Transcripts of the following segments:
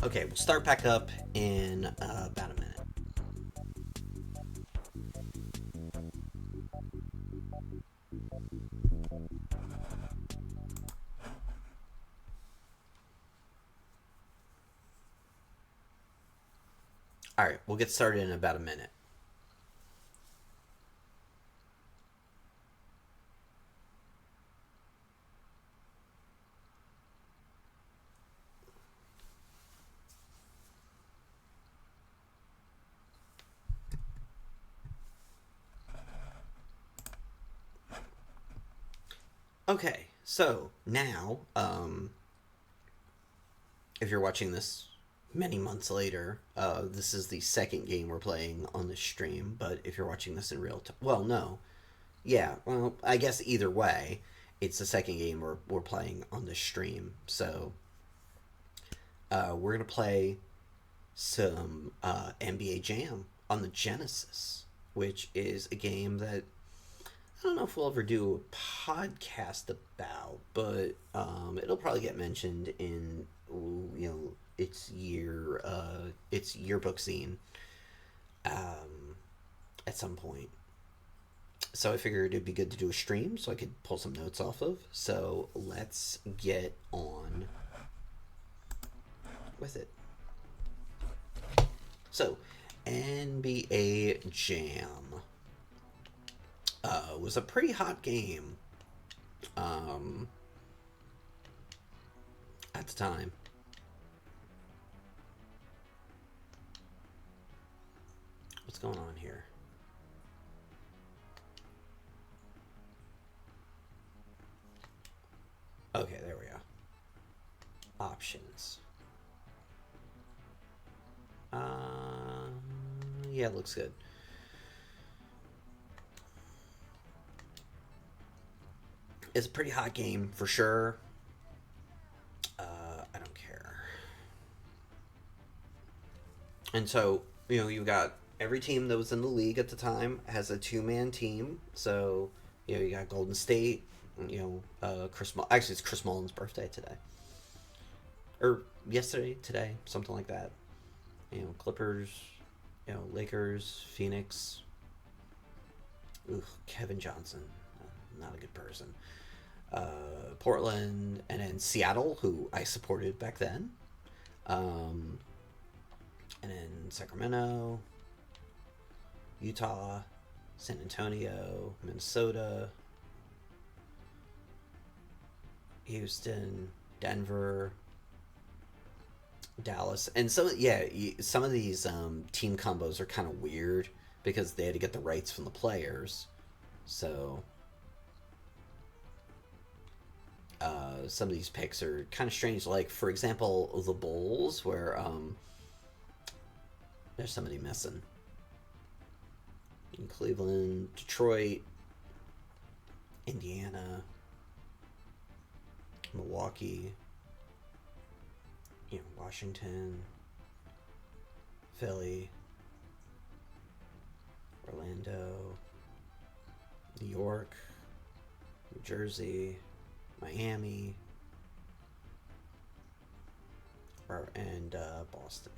Okay, we'll start back up in about a minute. All right, we'll get started in about a minute. Okay, so now, if you're watching this many months later, this is the second game we're playing on the stream. But if you're watching this in real time, well, no, yeah, well, I guess either way, it's the second game we're playing on the stream. So we're gonna play some NBA Jam on the Genesis, which is a game that I don't know if we'll ever do a podcast about, but it'll probably get mentioned in its yearbook scene at some point. So I figured it'd be good to do a stream so I could pull some notes off of. So let's get on with it. So NBA Jam was a pretty hot game um, at the time. What's going on here? Okay, there we go. Options. Yeah, it looks good. It's a pretty hot game for sure. I don't care. And so, you've got every team that was in the league at the time has a two-man team. So, you got Golden State, actually it's Chris Mullin's birthday today. Or yesterday, today, something like that. Clippers, Lakers, Phoenix. Ooh, Kevin Johnson, not a good person. Portland, and then Seattle, who I supported back then. Um, and then Sacramento, Utah, San Antonio, Minnesota, Houston, Denver, Dallas, and some of these team combos are kind of weird because they had to get the rights from the players. So some of these picks are kind of strange. Like for example, the Bulls, where there's somebody missing. In Cleveland, Detroit, Indiana, Milwaukee, Washington, Philly, Orlando, New York, New Jersey, Miami, and Boston.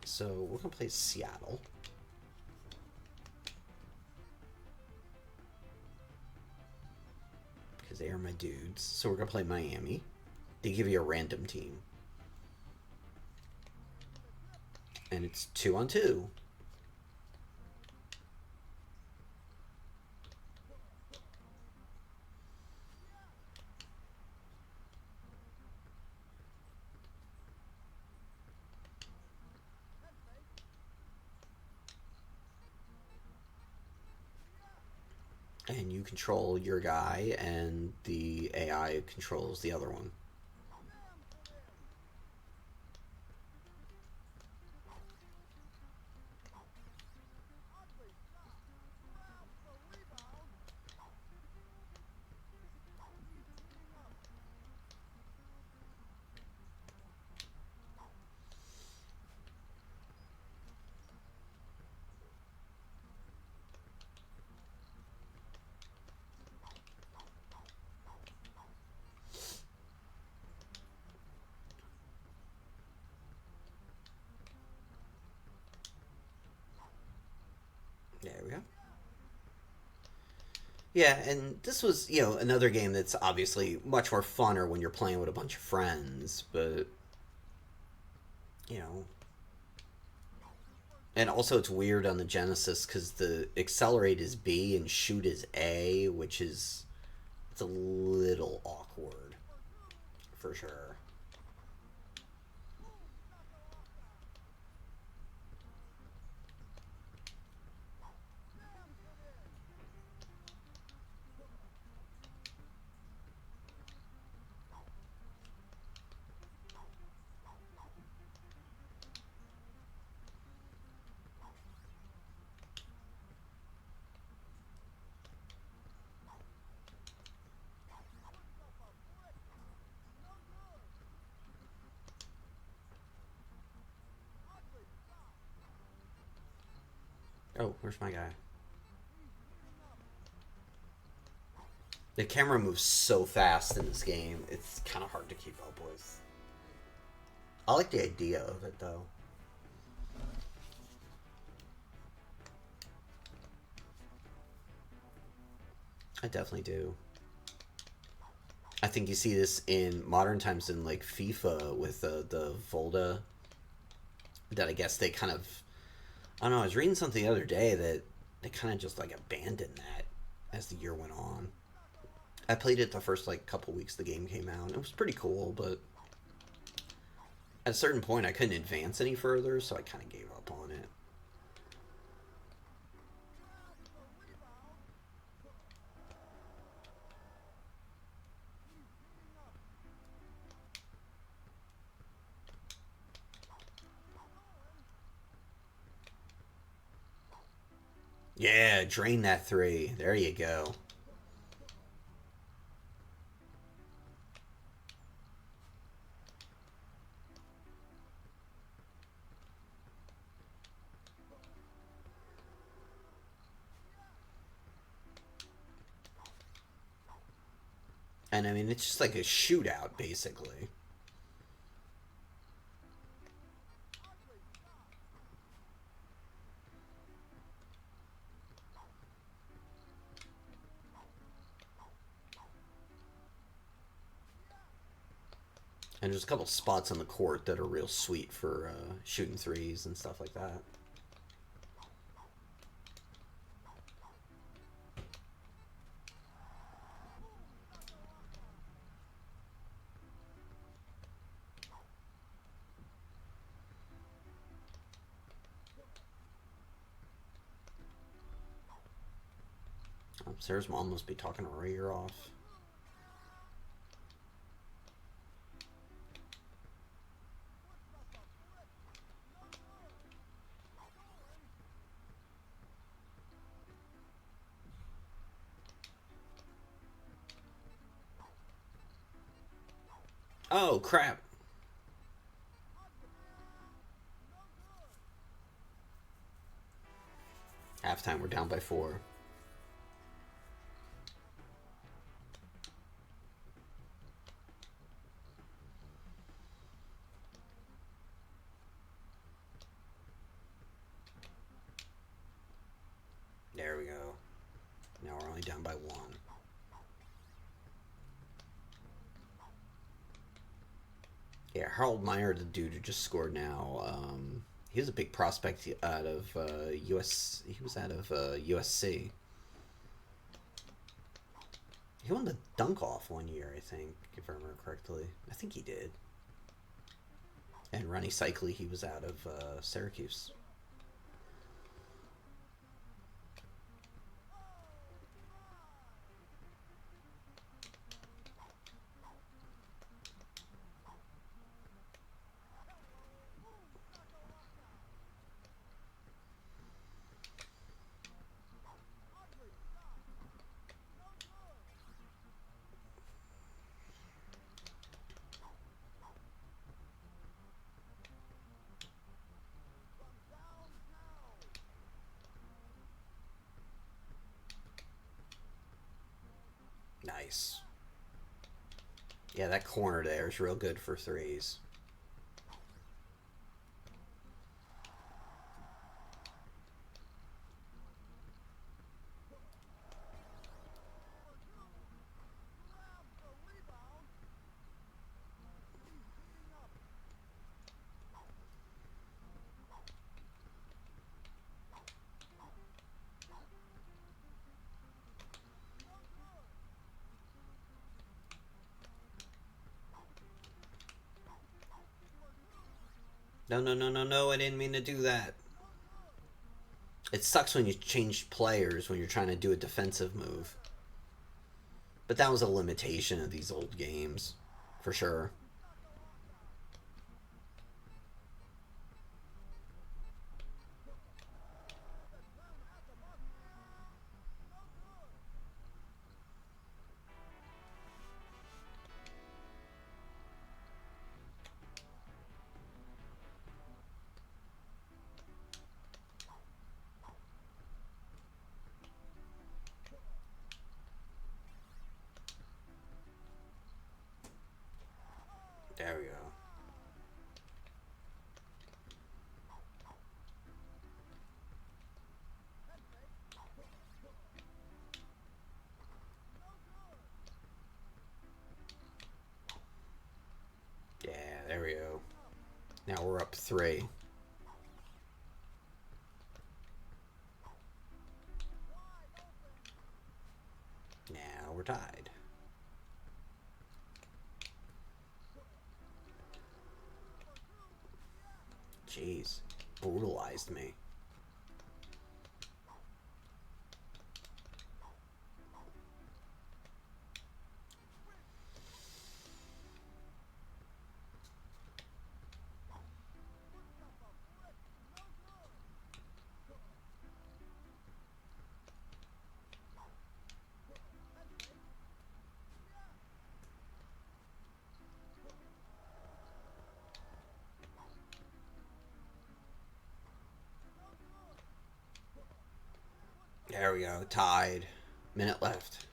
So we're gonna play Seattle. Because they are my dudes. So we're gonna play Miami. They give you a random team. And it's 2-on-2. And you control your guy, and the AI controls the other one. Yeah, and this was, another game that's obviously much more funner when you're playing with a bunch of friends, but, you know, and also it's weird on the Genesis because the accelerate is B and shoot is A, which is, it's a little awkward, for sure. Oh, where's my guy? The camera moves so fast in this game, it's kind of hard to keep up with. I like the idea of it, though. I definitely do. I think you see this in modern times in like FIFA with the Volta. That I guess they kind of, I don't know. I was reading something the other day that they kind of just like abandoned that as the year went on. I played it the first like couple weeks the game came out. It was pretty cool, but at a certain point I couldn't advance any further, so I kind of gave up on it. Yeah, drain that three. There you go. And I mean, it's just like a shootout, basically. And there's a couple spots on the court that are real sweet for shooting threes and stuff like that. Sarah's mom must be talking her ear off. Oh, crap. Halftime, we're down by four. There we go. Now we're only down by one. Yeah, Harold Meyer, the dude who just scored now, he was a big prospect out of US. He was out of USC. He won the dunk off one year, I think, if I remember correctly. I think he did. And Ronnie Cycli, he was out of Syracuse. Nice. Yeah, that corner there is real good for threes. No, no, no, no, no, I didn't mean to do that. It sucks when you change players when you're trying to do a defensive move. But that was a limitation of these old games, for sure. There we go. Yeah, there we go. Now we're up 3. Now we're tied. Jeez. Brutalized me. There we go. Tied. Minute left.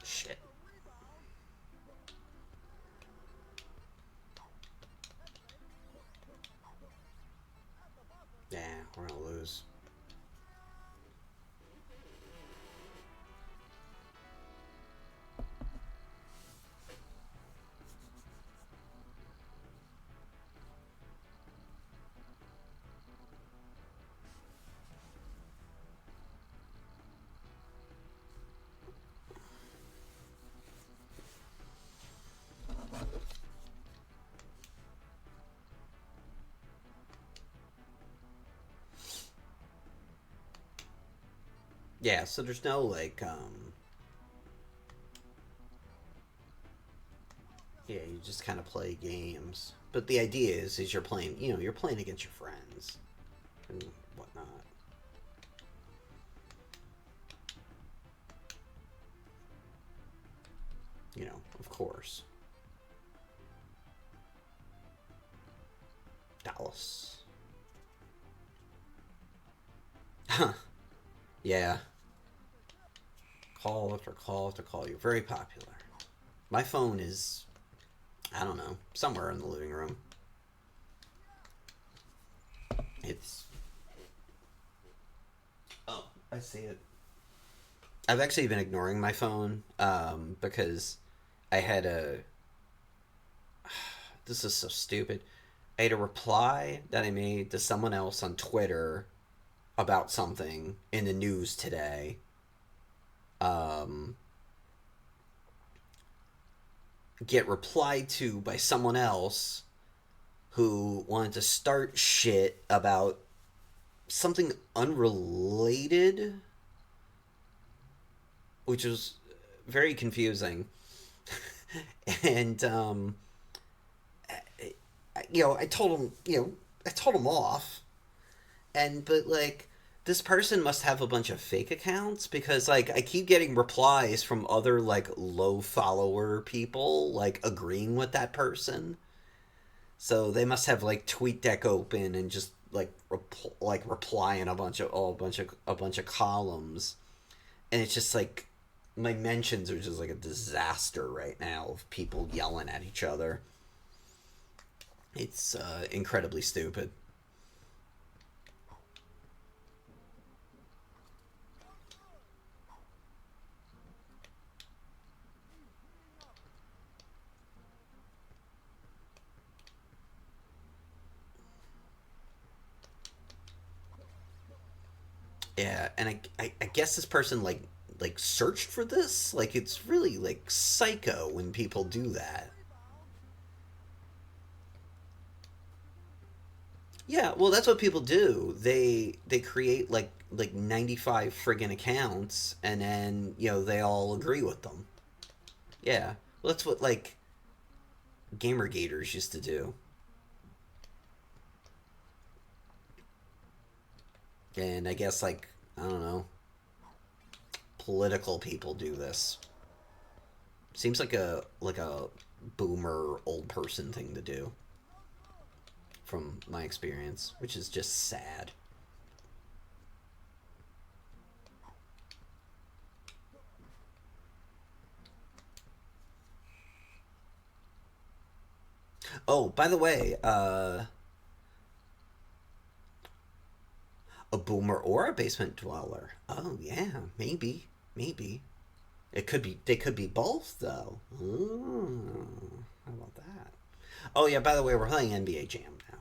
Shit. Yeah, we're gonna lose. Yeah, so there's no like yeah, you just kind of play games. But the idea is you're playing, you're playing against your friends and whatnot. Of course. Dallas. Yeah. Call after call after call. You're very popular. My phone is, I don't know, somewhere in the living room. It's. Oh, I see it. I've actually been ignoring my phone because I had a. This is so stupid. I had a reply that I made to someone else on Twitter about something in the news today. Um, get replied to by someone else who wanted to start shit about something unrelated, which was very confusing. And I told him, I told him off, but like this person must have a bunch of fake accounts because like I keep getting replies from other like low follower people like agreeing with that person. So they must have like TweetDeck open and just like replying a bunch of columns, and it's just like my mentions are just like a disaster right now of people yelling at each other. It's incredibly stupid. Yeah, and I guess this person like searched for this. Like it's really like psycho when people do that. Yeah, well, that's what people do. They create like 95 friggin' accounts, and then they all agree with them. Yeah, well, that's what like gamer gators used to do, and I guess like I don't know, political people do this. Seems like a boomer old person thing to do, from my experience, which is just sad. Oh, by the way, a boomer or a basement dweller. Oh yeah, maybe. It could be. They could be both, though. Ooh, how about that? Oh yeah. By the way, we're playing NBA Jam now.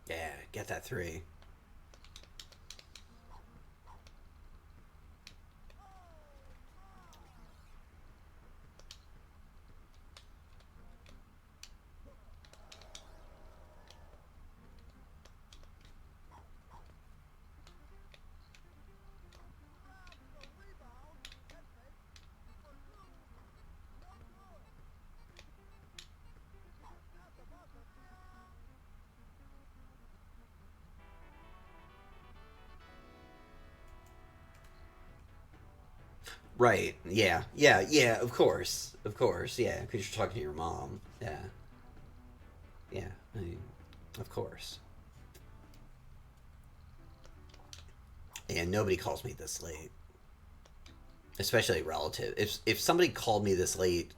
Yeah, get that three. Right. Yeah. Yeah. Yeah. Of course. Of course. Yeah. Because you're talking to your mom. Yeah. Yeah. I mean, of course. And nobody calls me this late, especially a relative. If somebody called me this late,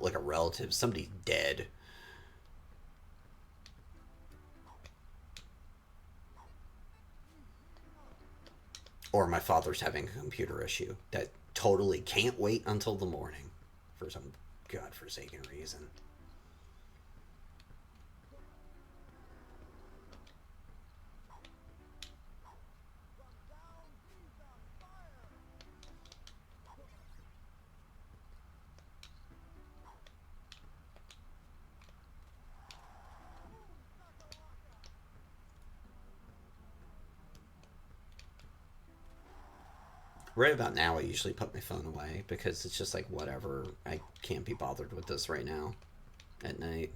like a relative, somebody's dead, or my father's having a computer issue that totally can't wait until the morning for some godforsaken reason. Right about now, I usually put my phone away because it's just like whatever. I can't be bothered with this right now at night.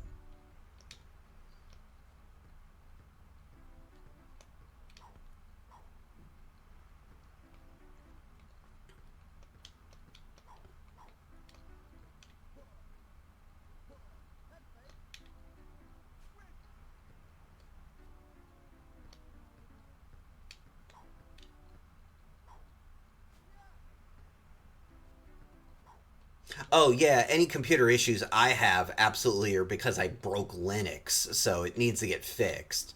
Oh yeah, any computer issues I have absolutely are because I broke Linux, so it needs to get fixed.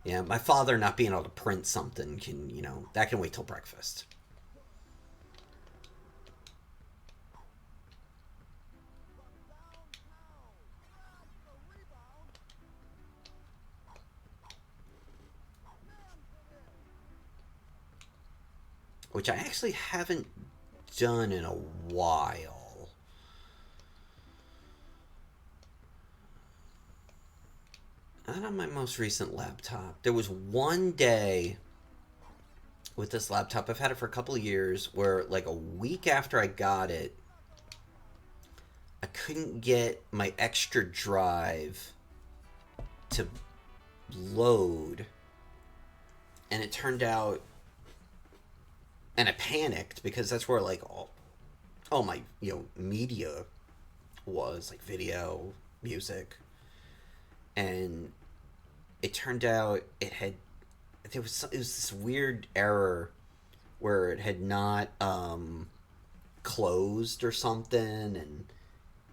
Yeah, my father not being able to print something can, that can wait till breakfast. Which I actually haven't done in a while. Not on my most recent laptop. There was one day with this laptop, I've had it for a couple of years, where like a week after I got it, I couldn't get my extra drive to load, and it turned out, and I panicked because that's where like all my media was, like video, music, and it turned out it was this weird error where it had not closed or something, and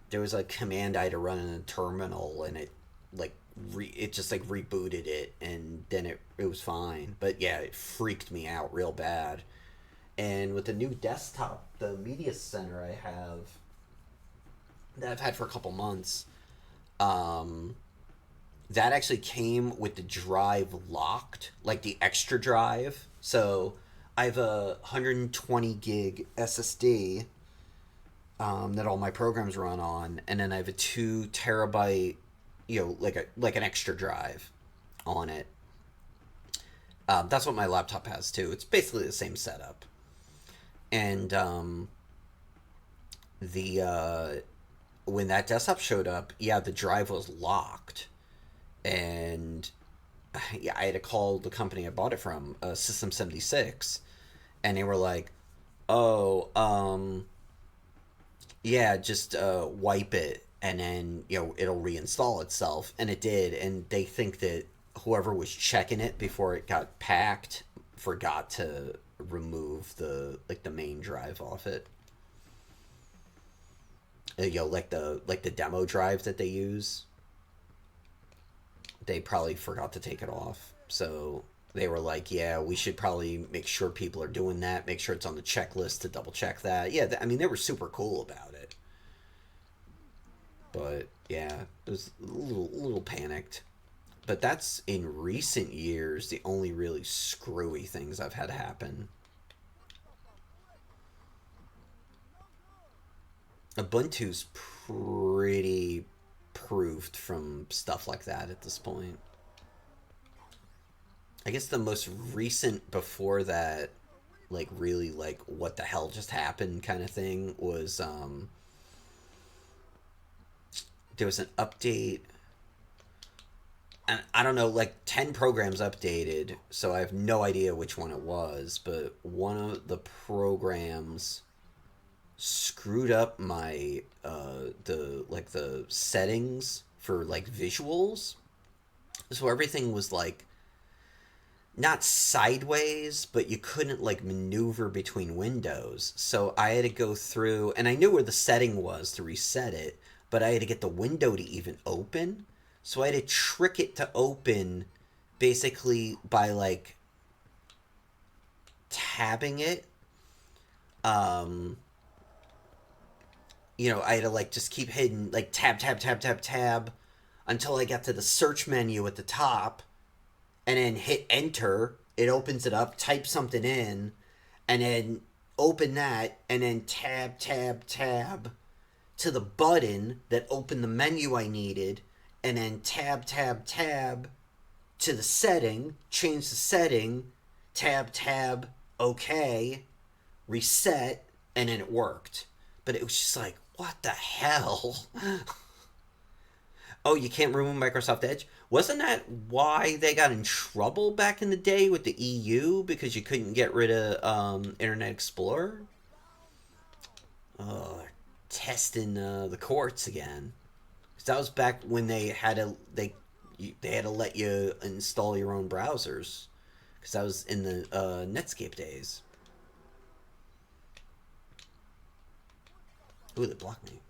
there was a command I had to run in a terminal, and it like it just like rebooted it, and then it was fine. But yeah, it freaked me out real bad, And with the new desktop, the media center I have that I've had for a couple months, um, that actually came with the drive locked, like the extra drive. So I have a 120 gig SSD that all my programs run on, and then I have a 2 terabyte, like an extra drive on it. That's what my laptop has too. It's basically the same setup, and the when that desktop showed up, yeah, the drive was locked, and yeah, I had to call the company I bought it from, System 76, and they were like, "Oh, yeah, just wipe it, and then it'll reinstall itself," and it did. And they think that whoever was checking it before it got packed forgot to remove the main drive off it. Like the demo drive that they use, they probably forgot to take it off. So they were like, "Yeah, we should probably make sure people are doing that. Make sure it's on the checklist to double check that." Yeah, I mean they were super cool about it, but yeah, it was a little panicked. But that's in recent years the only really screwy things I've had happen. Ubuntu's pretty proved from stuff like that at this point. I guess the most recent before that, like really like what the hell just happened kind of thing, was there was an update, and I don't know, like 10 programs updated, so I have no idea which one it was, but one of the programs screwed up my the settings for like visuals. So everything was like not sideways, but you couldn't like maneuver between windows. So I had to go through, and I knew where the setting was to reset it, but I had to get the window to even open. So I had to trick it to open basically by like tabbing it. Um, I had to like just keep hitting like tab, tab, tab, tab, tab until I got to the search menu at the top, and then hit enter. It opens it up, type something in, and then open that, and then tab, tab, tab to the button that opened the menu I needed, and then tab, tab, tab to the setting, change the setting, tab, tab, okay, reset, and then it worked. But it was just like, what the hell? Oh, you can't remove Microsoft Edge? Wasn't that why they got in trouble back in the day with the EU, because you couldn't get rid of Internet Explorer? Oh, testing the courts again. 'Cause that was back when they had to let you install your own browsers. Because that was in the Netscape days. Ooh, they blocked me.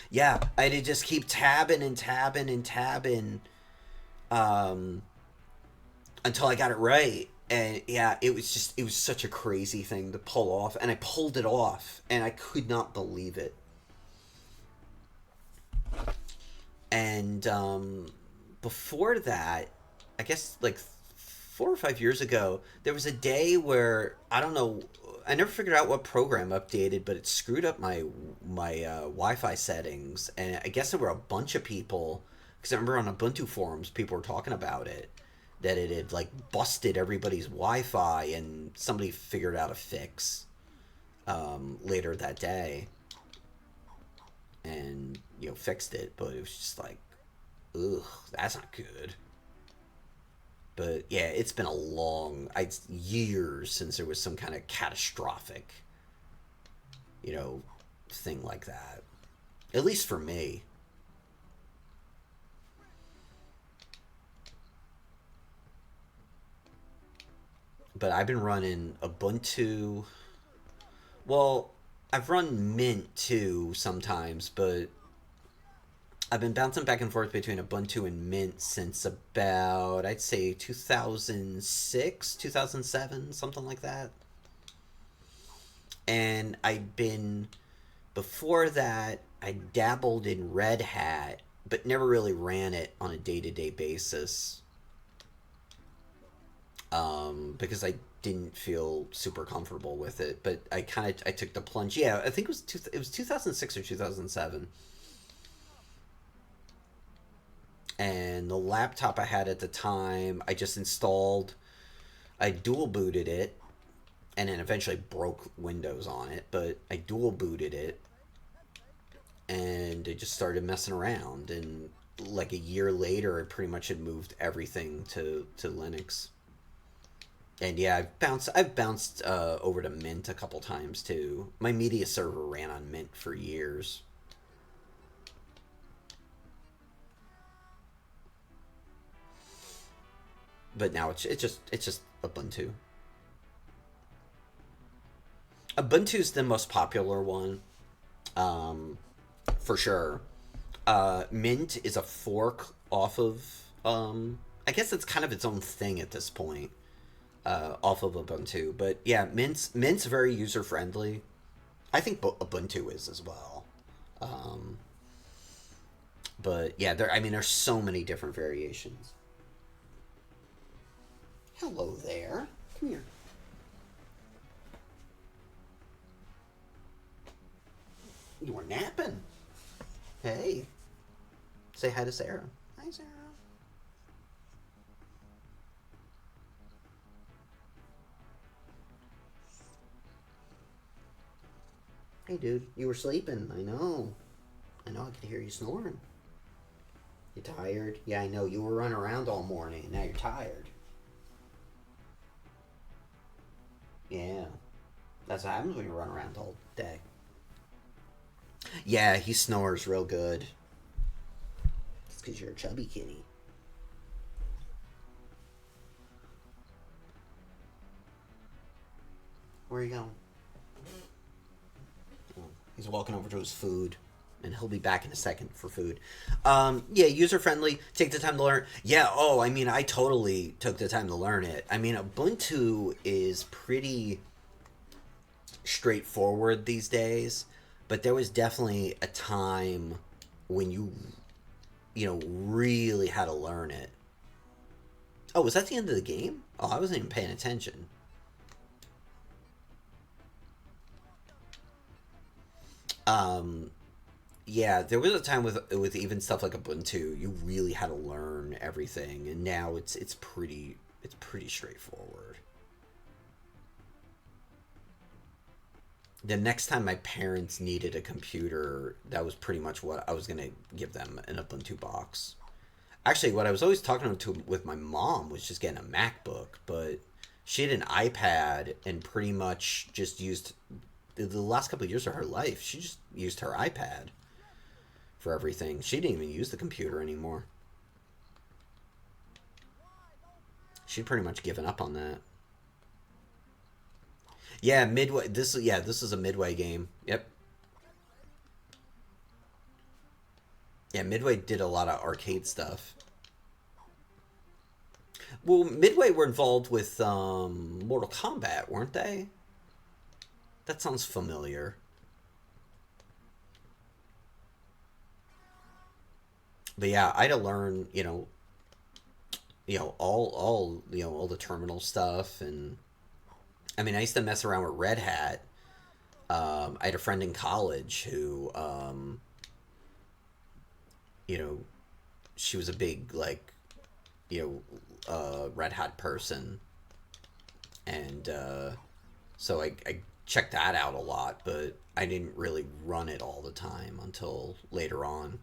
Yeah, I had to just keep tabbing and tabbing and tabbing, um, until I got it right. And yeah, it was such a crazy thing to pull off, and I pulled it off, and I could not believe it. And before that, I guess like 4 or 5 years ago, there was a day where I don't know. I never figured out what program updated, but it screwed up my Wi-Fi settings, and I guess there were a bunch of people, because I remember on Ubuntu forums people were talking about it, that it had like busted everybody's Wi-Fi, and somebody figured out a fix later that day, and fixed it. But it was just like, ugh, that's not good. But yeah, it's been a years since there was some kind of catastrophic, you know, thing like that. At least for me. But I've been running Ubuntu. Well, I've run Mint too sometimes, but I've been bouncing back and forth between Ubuntu and Mint since about, I'd say, 2006, 2007, something like that. And before that, I dabbled in Red Hat, but never really ran it on a day to day basis, because I didn't feel super comfortable with it. But I took the plunge. Yeah, I think it was 2006 or 2007. And the laptop I had at the time, I just installed. I dual booted it, and then eventually broke Windows on it. But I dual booted it, and I just started messing around. And like a year later, I pretty much had moved everything to Linux. And yeah, I've bounced over to Mint a couple times too. My media server ran on Mint for years, but now it's just Ubuntu. Ubuntu's the most popular one, um, for sure. Mint is a fork off of. I guess it's kind of its own thing at this point, off of Ubuntu. But yeah, Mint's very user friendly. I think Ubuntu is as well. Um, but yeah, there. I mean, there's so many different variations. Hello there. Come here. You were napping. Hey, say hi to Sarah. Hi, Sarah. Hey, dude. You were sleeping. I know. I know. I could hear you snoring. You tired? Yeah, I know. You were running around all morning, and now you're tired. Yeah, that's what happens when you run around all day. Yeah, he snores real good. It's because you're a chubby kitty. Where are you going? Oh, he's walking over to his food, and he'll be back in a second for food. Yeah, user friendly. Take the time to learn. Yeah. Oh, I mean, I totally took the time to learn it. I mean, Ubuntu is pretty straightforward these days, but there was definitely a time when you really had to learn it. Oh, was that the end of the game? Oh, I wasn't even paying attention. Um, yeah, there was a time with even stuff like Ubuntu, you really had to learn everything, and now it's pretty straightforward. The next time my parents needed a computer, that was pretty much what I was gonna give them, an Ubuntu box. Actually, what I was always talking to with my mom was just getting a MacBook, but she had an iPad and pretty much just used the last couple of years of her life. She just used her iPad for everything. She didn't even use the computer anymore. She'd pretty much given up on that. Yeah, Midway. This is a Midway game. Yep. Yeah, Midway did a lot of arcade stuff. Well, Midway were involved with Mortal Kombat, weren't they? That sounds familiar. But yeah, I had to learn, all the terminal stuff, and I mean, I used to mess around with Red Hat. I had a friend in college who, you know, she was a big like, Red Hat person, and so I checked that out a lot, but I didn't really run it all the time until later on.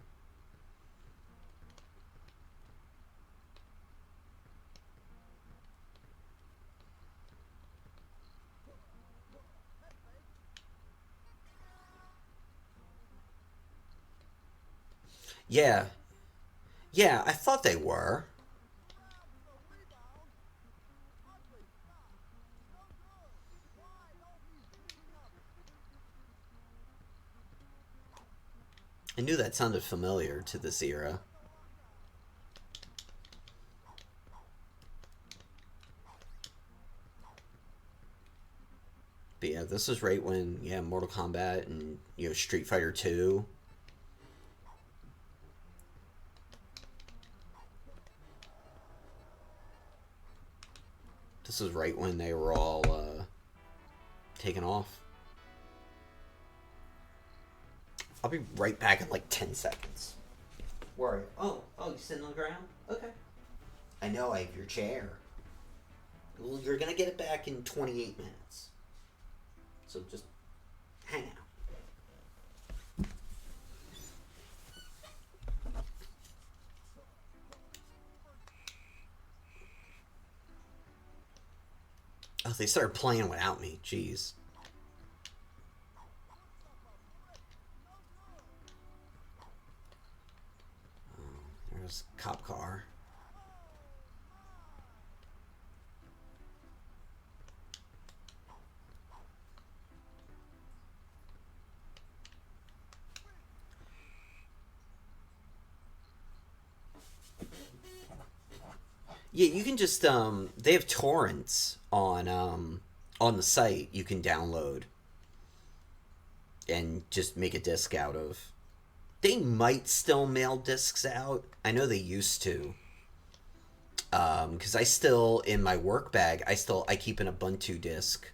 Yeah, yeah, I thought they were. I knew that sounded familiar to this era. But yeah, this was right when, yeah, Mortal Kombat and, Street Fighter 2. This was right when they were all taken off. I'll be right back in like 10 seconds. Where are you? Oh, you sitting on the ground? Okay. I know I have your chair. Well, you're going to get it back in 28 minutes. So just hang out. Oh, they started playing without me. Jeez. There's a cop car. Yeah, you can just they have torrents on the site you can download and just make a disc out of. They might still mail discs out. I know they used to. Because I still in my work bag, I keep an Ubuntu disk.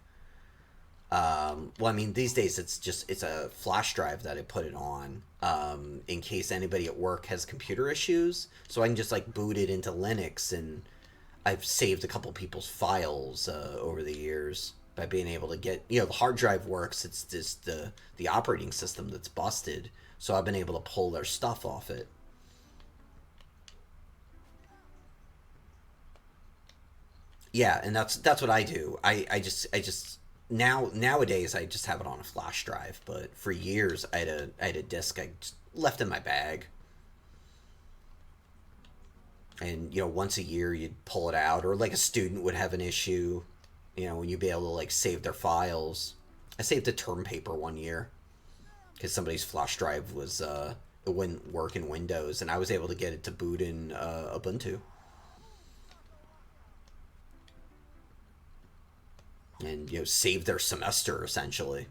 Well, I mean, these days it's a flash drive that I put it on, in case anybody at work has computer issues, so I can just like boot it into Linux, and I've saved a couple people's files over the years by being able to get, the hard drive works. It's just the operating system that's busted, so I've been able to pull their stuff off it. Yeah, and that's what I do. I just nowadays I just have it on a flash drive, but for years I had a disc I just left in my bag, and once a year you'd pull it out, or like a student would have an issue, when you'd be able to like save their files. I saved a term paper one year because somebody's flash drive was it wouldn't work in Windows, and I was able to get it to boot in Ubuntu, and save their semester essentially.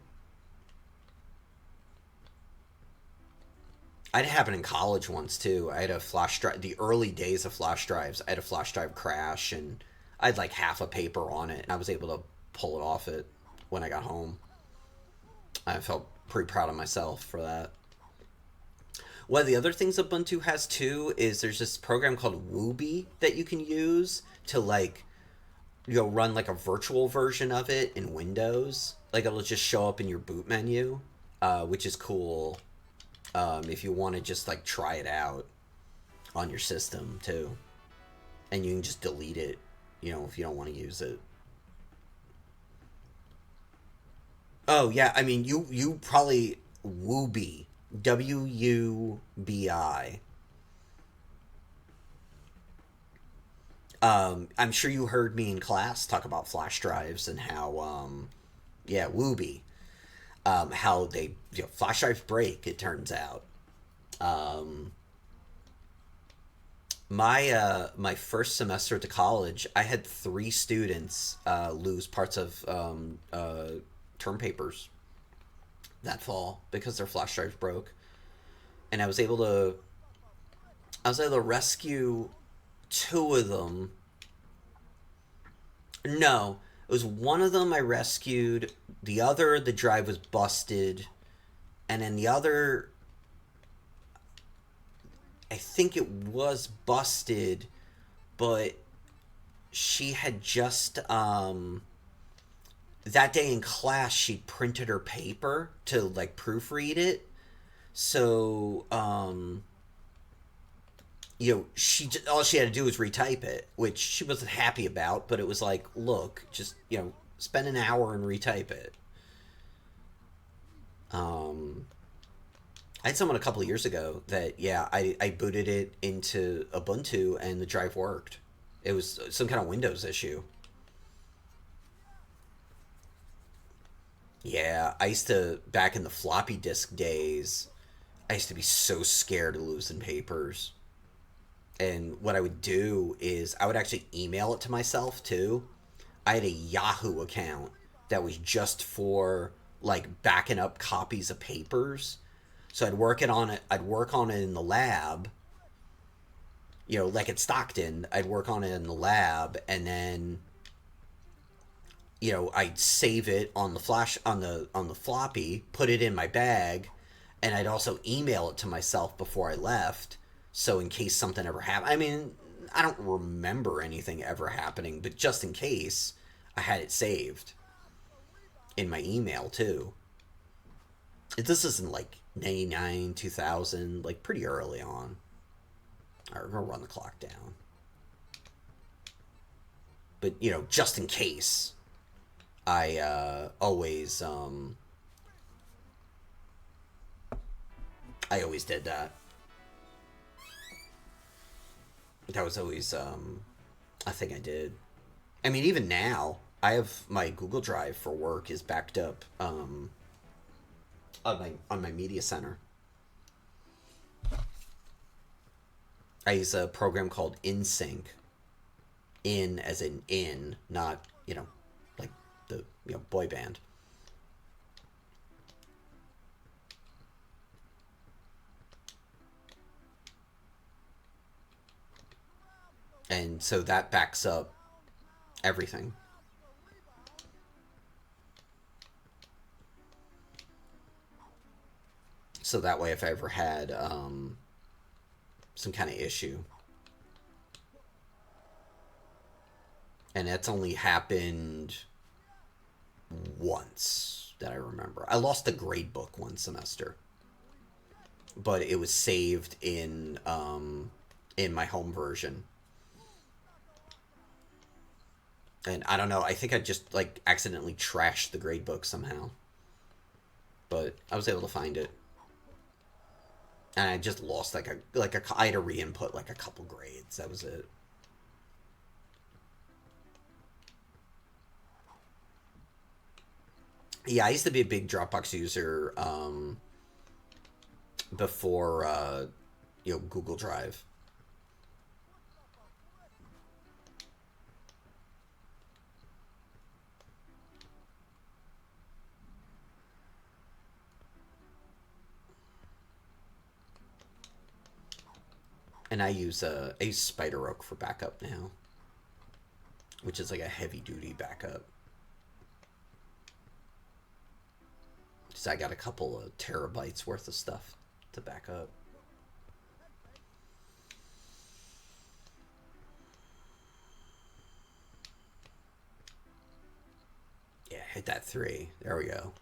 I had it happen in college once too. I had a flash drive. The early days of flash drives, I had a flash drive crash, and I had like half a paper on it, and I was able to pull it off it when I got home. I felt pretty proud of myself for that. One of the other things Ubuntu has too is there's this program called Wooby that you can use to like run like a virtual version of it in Windows. Like it'll just show up in your boot menu, which is cool. If you want to just like try it out on your system too, and you can just delete it, if you don't want to use it. Oh yeah, I mean you probably Woobi, Wubi. I'm sure you heard me in class talk about flash drives and how yeah, Woobi, how they flash drives break. It turns out. Um, my first semester to college, I had three students lose parts of term papers that fall because their flash drives broke, and I was able to rescue two of them. No, it was one of them I rescued. The other, the drive was busted, and then the other, I think it was busted, but she had just that day in class she printed her paper to like proofread it. So she all she had to do was retype it, which she wasn't happy about, but it was like, look, just spend an hour and retype it. um I had someone a couple of years ago that, yeah, I booted it into Ubuntu and the drive worked. It was some kind of Windows issue. Yeah, I used to, back in the floppy disk days, I used to be so scared of losing papers. And what I would do is I would actually email it to myself too. I had a Yahoo account that was just for like backing up copies of papers. So I'd work it on it. I'd work on it in the lab, like at Stockton. I'd work on it in the lab, and then I'd save it on the flash on the floppy, put it in my bag, and I'd also email it to myself before I left. So in case something ever happened, I mean, I don't remember anything ever happening, but just in case, I had it saved in my email too. This isn't like 99, 2000, like pretty early on. All right, we're gonna run the clock down, but just in case, I always did that. That was always a thing I did. I mean, even now, I have my Google Drive for work is backed up on my media center. I use a program called InSync. In as in, not like the boy band. And so that backs up everything. So that way, if I ever had some kind of issue, and that's only happened once that I remember. I lost a grade book one semester, but it was saved in my home version. And I don't know. I think I just like accidentally trashed the grade book somehow, but I was able to find it. And I just lost I had to re-input like a couple grades. That was it. Yeah, I used to be a big Dropbox user before Google Drive. And I use Spider Oak for backup now, which is like a heavy duty backup. So I got a couple of terabytes worth of stuff to back up. Yeah, hit that 3. There we go.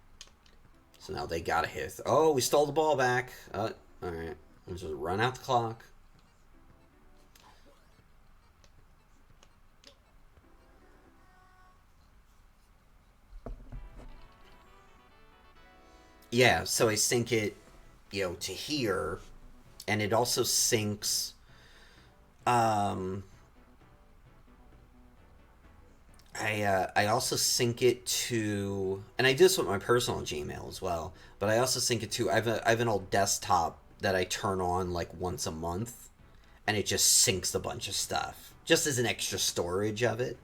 So now they gotta hit. Oh, we stole the ball back. All right. Let's just run out the clock. Yeah, so I sync it, to here, and it also syncs. Um, I also sync it to, and I do this with my personal Gmail as well. But I also sync it to. I have an old desktop that I turn on like once a month, and it just syncs a bunch of stuff, just as an extra storage of it.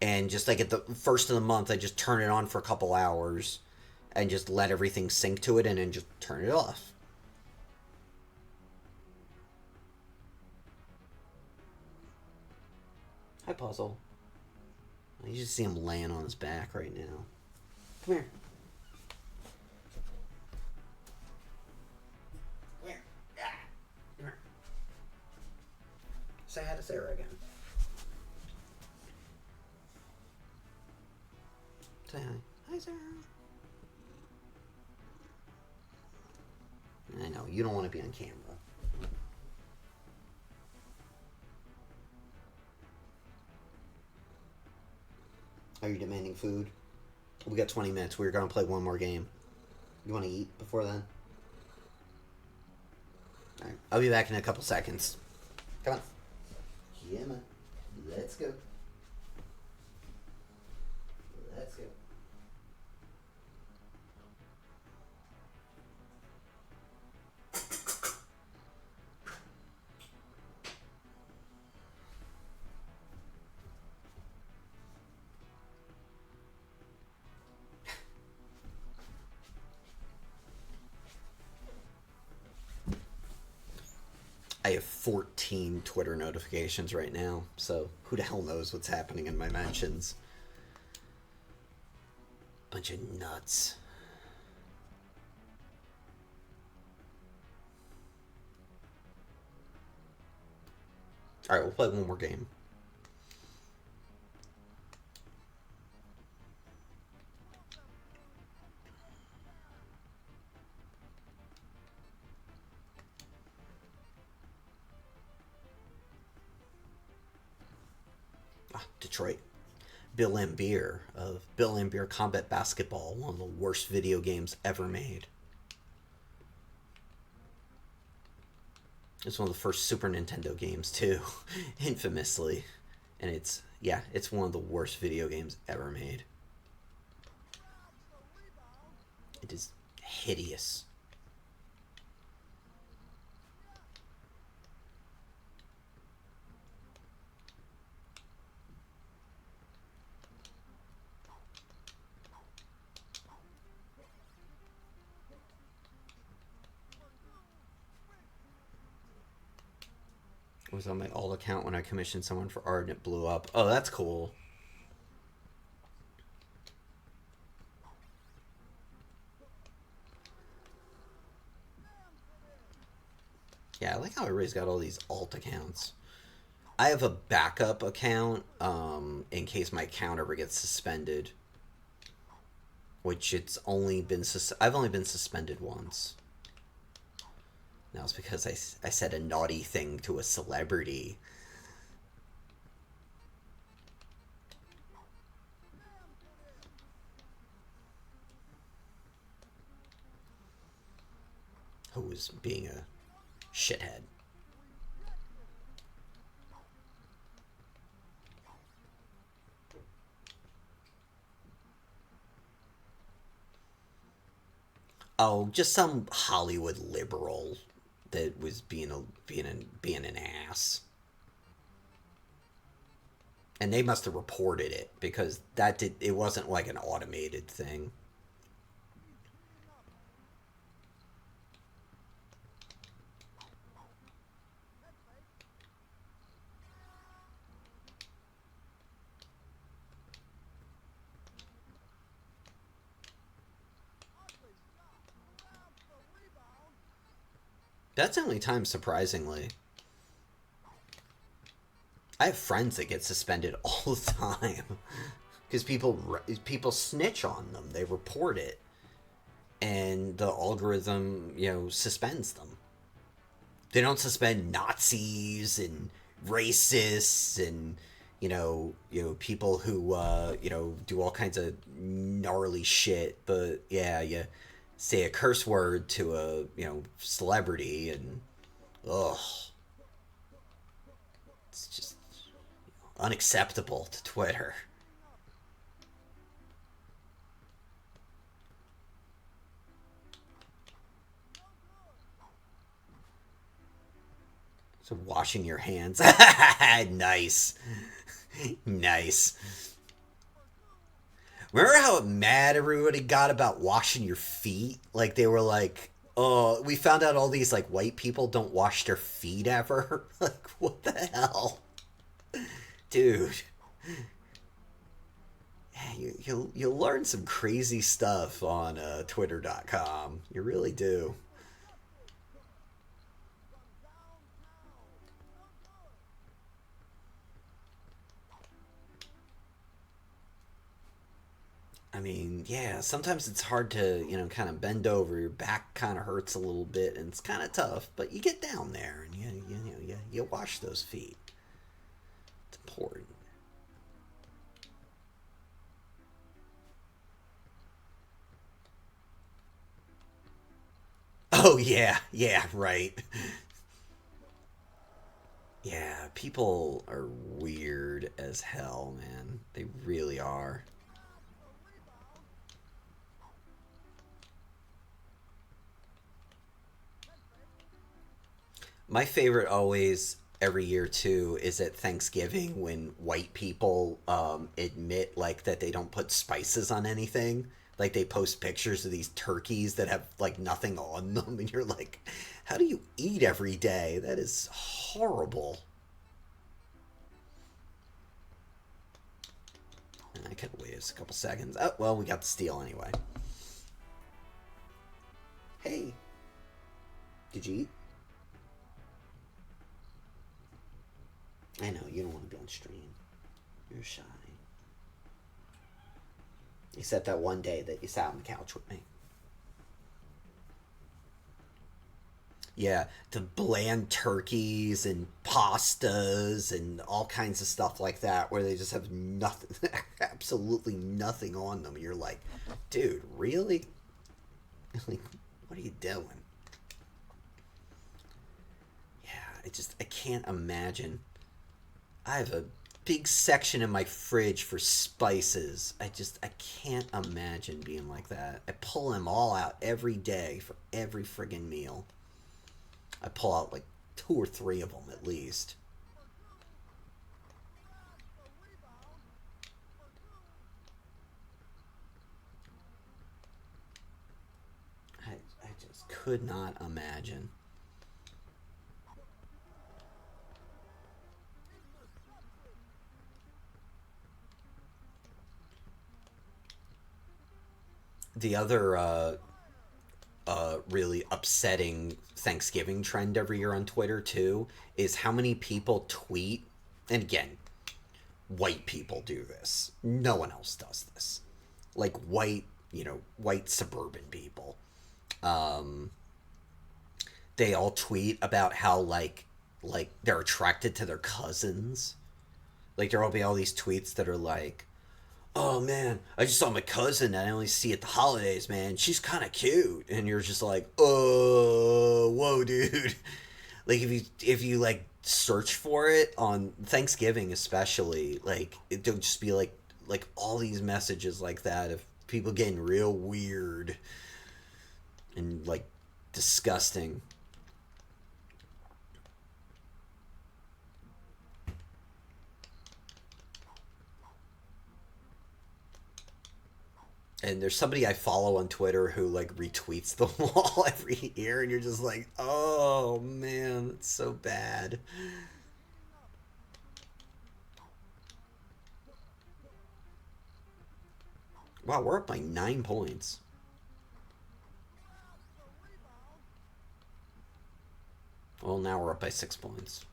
And just like at the first of the month, I just turn it on for a couple hours, and just let everything sync to it, and then just turn it off. Hi, Puzzle. You just see him laying on his back right now. Come here. Come here. Ah, come here. Say hi to Sarah again. Say hi. Hi, Sarah. I know, you don't want to be on camera. Are you demanding food? We got 20 minutes. We're going to play one more game. You want to eat before then? All right. I'll be back in a couple seconds. Come on. Yeah, man. Let's go. Let's go. I have 14 Twitter notifications right now, so who the hell knows what's happening in my mentions? Bunch of nuts. All right, we'll play one more game. Ah, Detroit. Bill and Beer of Bill and Beer Combat Basketball, one of the worst video games ever made. It's one of the first Super Nintendo games too, infamously, and it's one of the worst video games ever made. It is hideous. It was on my alt account when I commissioned someone for art and it blew up. Oh, that's cool. Yeah, I like how everybody's got all these alt accounts. I have a backup account in case my account ever gets suspended, which I've only been suspended once. That was because I said a naughty thing to a celebrity. Who was being a shithead. Oh, just some Hollywood liberal that was being an ass. And they must have reported it because it wasn't like an automated thing. That's the only time, surprisingly. I have friends that get suspended all the time because people snitch on them. They report it, and the algorithm, suspends them. They don't suspend Nazis and racists and people who do all kinds of gnarly shit. But yeah, you say a curse word to a celebrity and ugh, it's just unacceptable to Twitter. So washing your hands, nice, nice. Remember how mad everybody got about washing your feet? Like they were like, "Oh, we found out all these like white people don't wash their feet ever." Like, what the hell, dude? Yeah, you'll learn some crazy stuff on Twitter.com. You really do. I mean, yeah, sometimes it's hard to, kind of bend over. Your back kind of hurts a little bit, and it's kind of tough. But you get down there, and you wash those feet. It's important. Oh yeah, yeah, right. Yeah, people are weird as hell, man. They really are. My favorite always every year too is at Thanksgiving when white people admit like that they don't put spices on anything. Like they post pictures of these turkeys that have like nothing on them, and you're like, how do you eat every day? That is horrible. And I could have waited a couple seconds. Oh well, we got the steal anyway. Hey, did you eat? I know you don't want to be on stream. You're shy. Except that one day that you sat on the couch with me. Yeah, the bland turkeys and pastas and all kinds of stuff like that where they just have nothing, absolutely nothing on them. You're like, dude, really? Like, what are you doing? Yeah, I can't imagine. I have a big section in my fridge for spices. I can't imagine being like that. I pull them all out every day for every friggin' meal. I pull out like two or three of them at least. I just could not imagine. The other really upsetting Thanksgiving trend every year on Twitter too is how many people tweet. And again, white people do this. No one else does this. Like white suburban people. Um, they all tweet about how like they're attracted to their cousins. Like there'll be all these tweets that are like, "Oh man, I just saw my cousin that I only see at the holidays, man. She's kind of cute." And you're just like, "Oh, whoa, dude." Like if you like search for it on Thanksgiving especially, like it'll just be like all these messages like that of people getting real weird and like disgusting. And there's somebody I follow on Twitter who like retweets them all every year, and you're just like, oh man, it's so bad. Wow, we're up by 9 points. Well, now we're up by 6 points.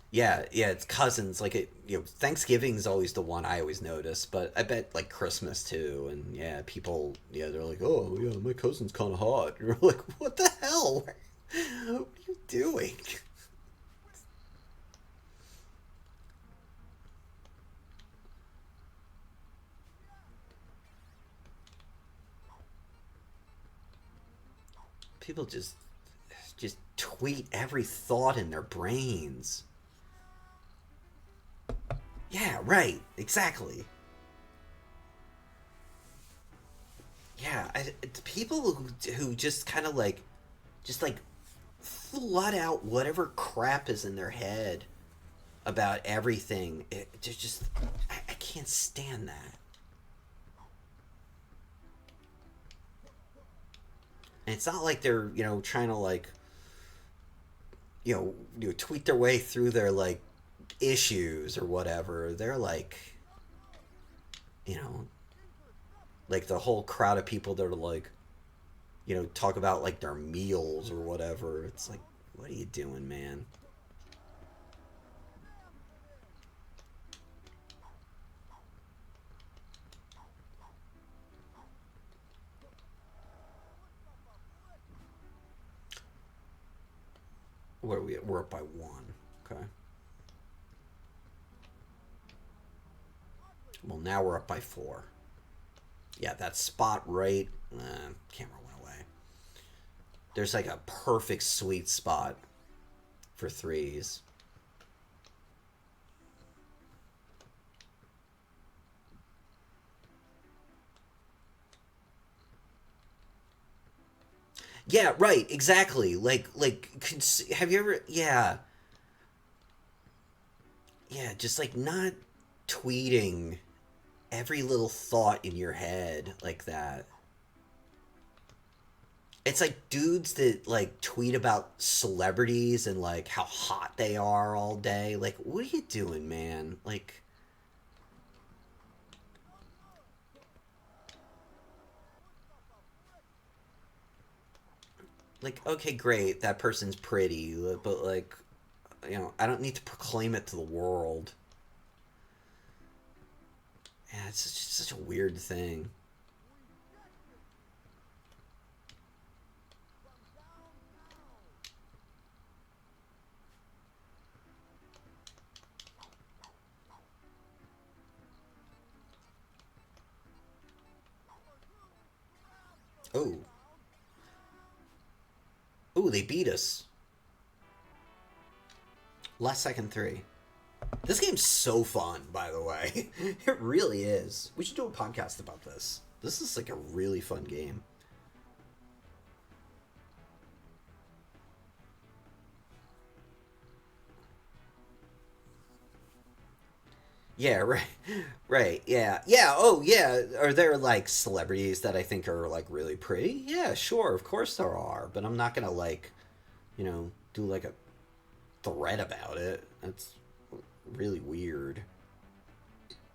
Yeah, yeah, it's cousins. Like Thanksgiving's always the one I always notice, but I bet like Christmas too. And yeah, people, yeah, they're like, oh yeah, my cousin's kind of hot. And you're like, what the hell? What are you doing? People just tweet every thought in their brains. Yeah, right, exactly. Yeah, it's people who just kind of like just like flood out whatever crap is in their head about everything. I can't stand that. And it's not like they're trying to like tweet their way through their like issues or whatever. They're you know like the whole crowd of people that are like talk about like their meals or whatever. It's like, what are you doing, man? What are we at? We're up by one. Okay. Well, now we're up by four. Yeah, that spot right. Camera went away. There's like a perfect sweet spot for threes. Yeah, right. Exactly. Have you ever? Yeah, yeah. Just like not. tweeting every little thought in your head like that. It's like dudes that like tweet about celebrities and like how hot they are all day. Like, what are you doing, man? Like, okay, great, that person's pretty, but like, I don't need to proclaim it to the world. Yeah, it's just such a weird thing. Oh, oh, they beat us. Last second three. This game's so fun, by the way. It really is. We should do a podcast about this. This is like a really fun game. Yeah, right. Right. Yeah. Yeah. Oh, yeah. Are there like celebrities that I think are like really pretty? Yeah, sure. Of course there are. But I'm not going to like, do like a thread about it. That's really weird.